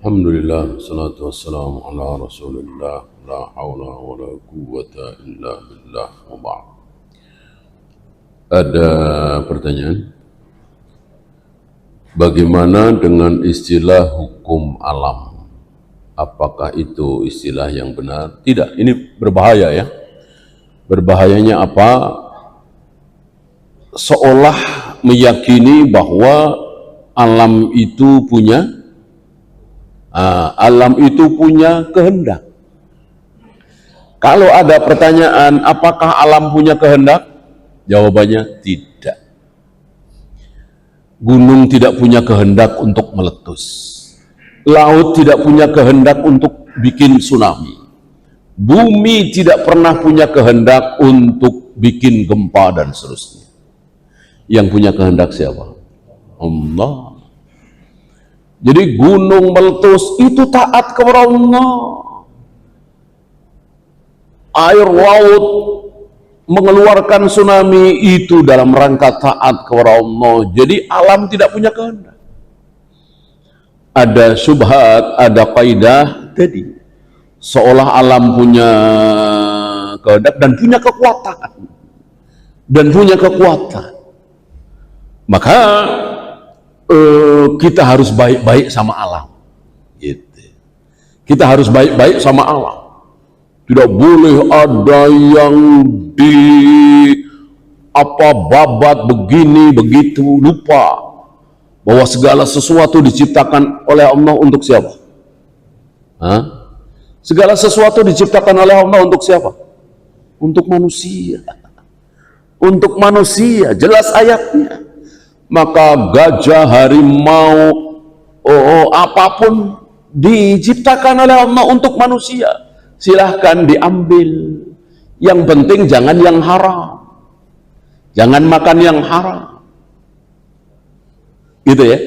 Alhamdulillah, salatu wassalamu ala rasulillah, la hawla wa la quwwata illa billah, wa ba'd. Ada pertanyaan? Bagaimana dengan istilah hukum alam? Apakah itu istilah yang benar? Tidak, ini berbahaya ya. Berbahayanya apa? Seolah meyakini bahwa alam itu punya kehendak. Kalau ada pertanyaan, apakah alam punya kehendak? Jawabannya tidak. Gunung tidak punya kehendak untuk meletus. Laut tidak punya kehendak untuk bikin tsunami. Bumi tidak pernah punya kehendak untuk bikin gempa dan seterusnya. Yang punya kehendak siapa? Allah. Jadi gunung meletus itu taat kepada Allah. Air laut mengeluarkan tsunami itu dalam rangka taat kepada Allah. Jadi alam tidak punya kehendak. Ada syubhat, ada kaidah tadi. Seolah alam punya kehendak dan punya kekuatan. Maka kita harus baik-baik sama alam. Gitu. Kita harus baik-baik sama alam. Tidak boleh ada yang babat begini begitu, lupa bahwa segala sesuatu diciptakan oleh Allah untuk siapa? Segala sesuatu diciptakan oleh Allah untuk siapa? Untuk manusia. Untuk manusia, jelas ayatnya. Maka gajah, harimau, apapun diciptakan oleh Allah untuk manusia. Silahkan diambil. Yang penting jangan yang haram. Jangan makan yang haram. Gitu ya.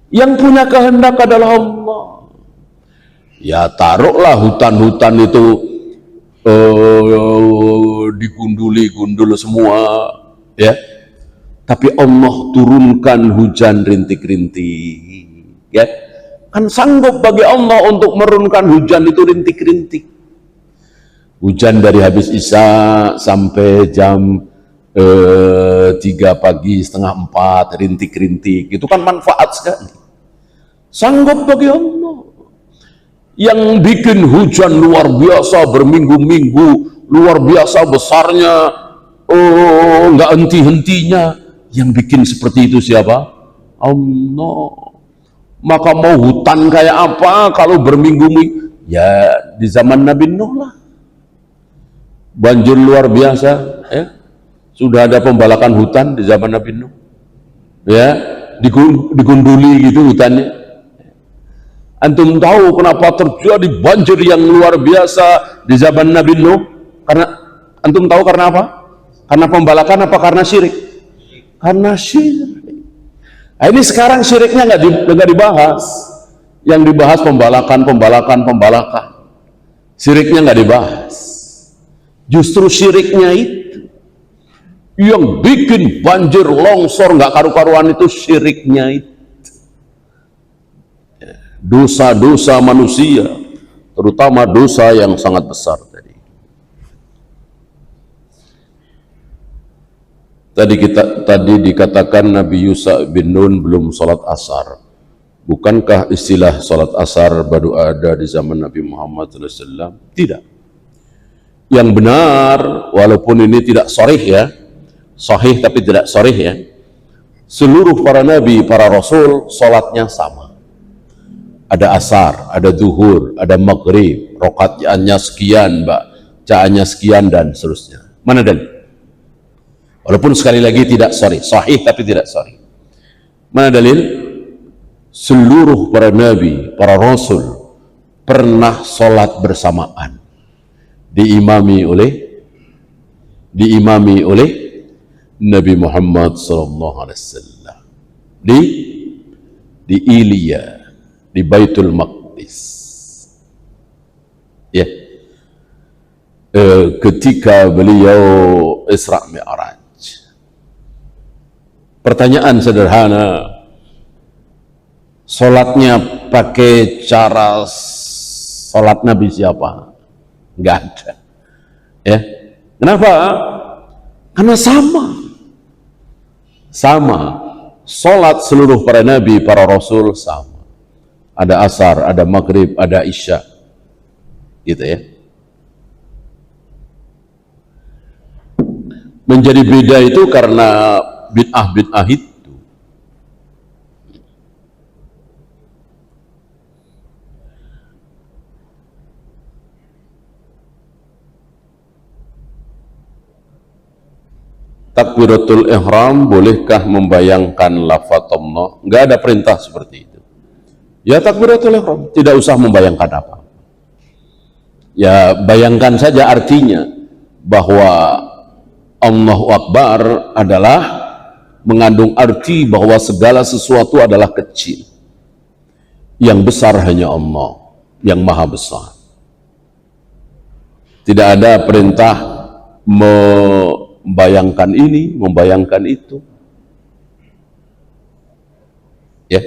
Yang punya kehendak adalah Allah. Ya taruhlah hutan-hutan itu digundul semua, ya. Tapi Allah turunkan hujan rintik-rintik, ya. Kan sanggup bagi Allah untuk menurunkan hujan itu rintik-rintik. Hujan dari habis Isya sampai jam 3 pagi, setengah 4, rintik-rintik. Itu kan manfaat sekali. Sanggup bagi Allah. Yang bikin hujan luar biasa berminggu-minggu, luar biasa besarnya, nggak henti-hentinya. Yang bikin seperti itu siapa? Allah. Maka mau hutan kayak apa kalau berminggu-minggu? Ya di zaman Nabi Nuh lah. Banjir luar biasa, ya. Sudah ada pembalakan hutan di zaman Nabi Nuh. Ya, digunduli gitu hutannya. Antum tahu kenapa terjadi banjir yang luar biasa di zaman Nabi Nuh? Karena antum tahu karena apa? Karena pembalakan apa karena syirik? Karena syirik. Nah, ini sekarang syiriknya nggak dibahas. Yang dibahas pembalakan. Syiriknya nggak dibahas. Justru syiriknya itu yang bikin banjir longsor nggak karu-karuan, itu syiriknya itu. Dosa-dosa manusia, terutama dosa yang sangat besar tadi. Tadi dikatakan Nabi Yusa bin Nun belum sholat asar. Bukankah istilah sholat asar baru ada di zaman Nabi Muhammad SAW? Tidak. Yang benar, walaupun ini tidak sharih ya, sahih tapi tidak sharih ya, seluruh para nabi, para rasul sholatnya sama. Ada asar, ada zuhur, ada maghrib, rakaatnya sekian, bacaannya sekian dan seterusnya. Mana dalil? Walaupun sekali lagi tidak sahih tapi tidak sahih. Mana dalil? Seluruh para nabi, para rasul pernah sholat bersamaan, diimami oleh Nabi Muhammad SAW di Ilya, di Baitul Maqdis, ya. Ketika beliau Isra Mi'raj. Pertanyaan sederhana, Sholatnya pakai cara sholat Nabi siapa? Nggak ada. Ya, kenapa? Karena sama. Sholat seluruh para nabi, para rasul sama. Ada asar, ada maghrib, ada isya, gitu ya. Menjadi beda itu karena bid'ah itu. Takbiratul ihram, bolehkah membayangkan lafaz Allah? Enggak ada perintah seperti itu. Ya takbiratul ihram, tidak usah membayangkan apa. Ya bayangkan saja artinya bahwa Allahu Akbar adalah mengandung arti bahwa segala sesuatu adalah kecil. Yang besar hanya Allah, yang maha besar. Tidak ada perintah membayangkan ini, membayangkan itu. Ya.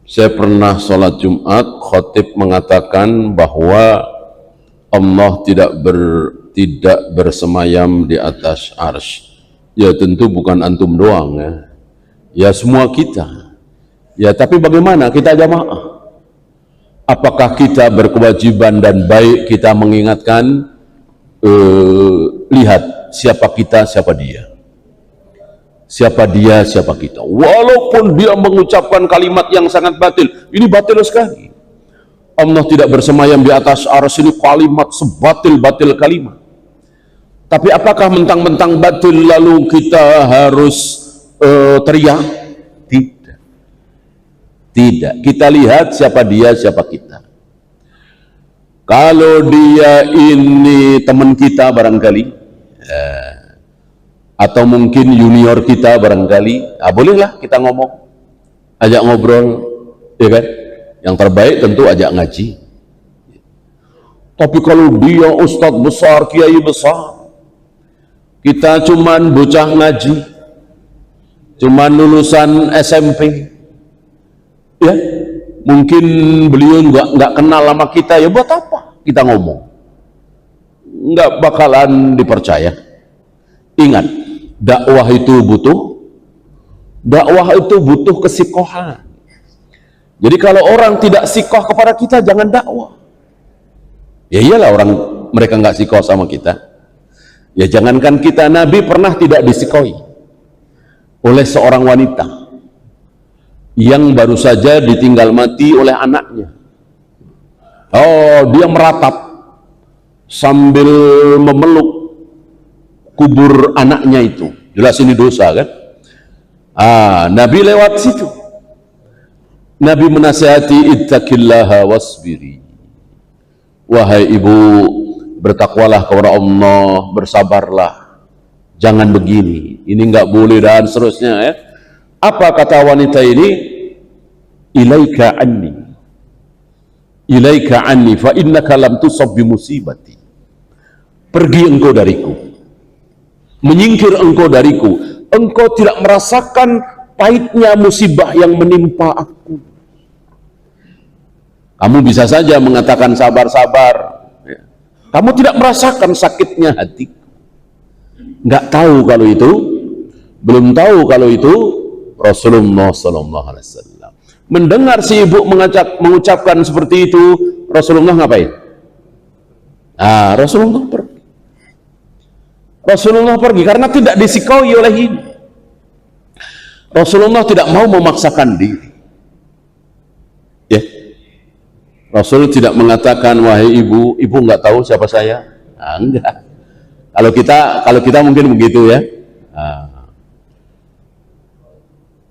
Saya pernah sholat Jumat, khatib mengatakan bahwa Allah tidak bersemayam di atas arsy. Ya tentu bukan antum doang ya. Ya semua kita. Ya tapi bagaimana kita jamaah? Apakah kita berkewajiban dan baik kita mengingatkan, lihat siapa kita, siapa dia. Siapa dia, siapa kita. Walaupun dia mengucapkan kalimat yang sangat batil, ini batil sekali. Allah tidak bersemayam di atas arsy, ini kalimat sebatil-batil kalimat. Tapi apakah mentang-mentang batil lalu kita harus teriak? Tidak. Kita lihat siapa dia, siapa kita. Kalau dia ini teman kita barangkali, atau mungkin junior kita barangkali, bolehlah kita ngomong, ajak ngobrol, ya kan? Yang terbaik tentu ajak ngaji. Tapi kalau dia ustadz besar, kiai besar, kita cuman bocah ngaji, cuman lulusan SMP, ya mungkin beliau nggak kenal sama kita, ya buat apa kita ngomong? Nggak bakalan dipercaya. Ingat, dakwah itu butuh kesikohan. Jadi kalau orang tidak sikoh kepada kita, jangan dakwah. Ya iyalah orang mereka nggak sikoh sama kita. Ya jangankan kita, Nabi pernah tidak disikohi oleh seorang wanita yang baru saja ditinggal mati oleh anaknya. Oh, dia meratap sambil memeluk kubur anaknya itu. Jelas ini dosa kan? Nabi lewat situ. Nabi menasihati, ittaqillaha wasbiri. Wahai ibu, bertakwalah kepada Allah, bersabarlah. Jangan begini, ini nggak boleh dan seterusnya ya. Apa kata wanita ini? Ilaika anni fa innaka lam tusab bi musibati. Pergi engkau dariku. Menyingkir engkau dariku. Engkau tidak merasakan pahitnya musibah yang menimpa aku. Kamu bisa saja mengatakan sabar-sabar. Kamu tidak merasakan sakitnya hati. Nggak tahu kalau itu, belum tahu kalau itu Rasulullah SAW. Mendengar si ibu mengucapkan seperti itu, Rasulullah ngapain? Rasulullah pergi. Rasulullah pergi karena tidak disikaui oleh ini. Rasulullah tidak mau memaksakan diri. Ya. Rasul tidak mengatakan, wahai ibu nggak tahu siapa saya. Enggak. Kalau kita mungkin begitu ya.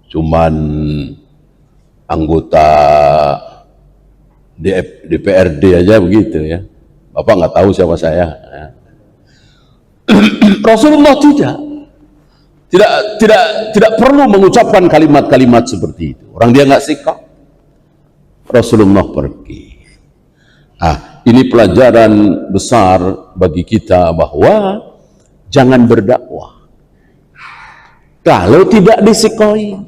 Cuman anggota DPRD aja begitu ya. Bapak nggak tahu siapa saya. Rasulullah tidak perlu mengucapkan kalimat-kalimat seperti itu. Orang dia nggak sikap. Rasulullah pergi. Ini pelajaran besar bagi kita bahwa jangan berdakwah kalau tidak disikoi.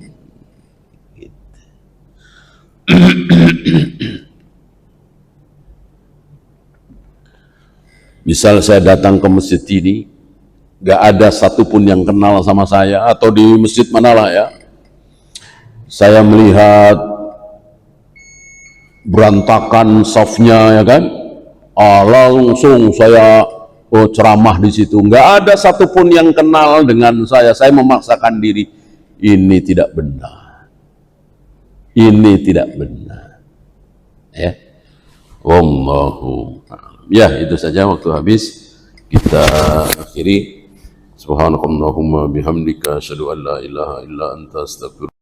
Misal saya datang ke masjid ini, gak ada satupun yang kenal sama saya, atau di masjid manalah ya, saya melihat berantakan safnya ya kan, langsung saya ceramah di situ. Nggak ada satupun yang kenal dengan saya. Saya memaksakan diri. Ini tidak benar. Ini tidak benar. Ya. Wallahu a'lam. Ya, itu saja, waktu habis. Kita akhiri. Subhanakallahumma bihamdika asyhadu an la ilaha illa anta astaghfiruka